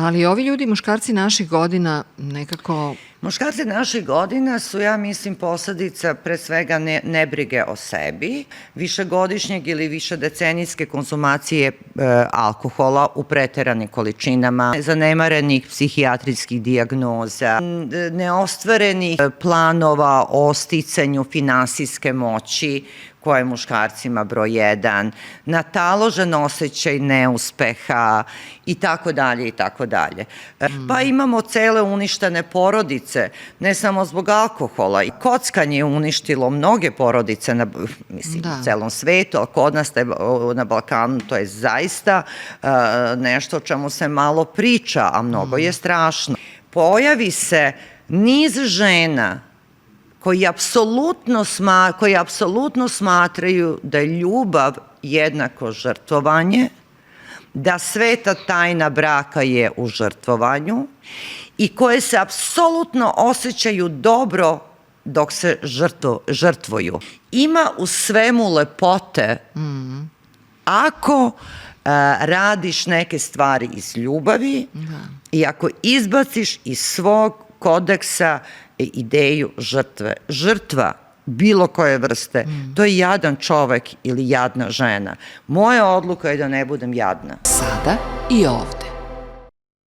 Ali ovi ljudi, muškarci naših godina, nekako... Muškarci naših godina su, ja mislim, posledica pre svega nebrige o sebi, višegodišnjeg ili višedecenijske konzumacije alkohola u preteranim količinama, zanemarenih psihijatrijskih dijagnoza, neostvarenih planova o sticanju finansijske moći, koja je muškarcima broj 1, nataložen osjećaj neuspeha i tako dalje i tako dalje. Pa imamo cele uništene porodice, ne samo zbog alkohola. Kockanje je uništilo mnoge porodice na celom svetu, ali kod nas na Balkanu to je zaista nešto o čemu se malo priča, a mnogo je strašno. Pojavi se niz žena koji apsolutno smatraju da je ljubav jednako žrtvovanje, da sveta tajna braka je u žrtvovanju i koje se apsolutno osjećaju dobro dok se žrtvuju. Ima u svemu lepote ako radiš neke stvari iz ljubavi i ako izbaciš iz svog kodeksa ideju žrtve. Žrtva bilo koje vrste, to je jadan čovek ili jadna žena. Moja odluka je da ne budem jadna. Sada i ovde.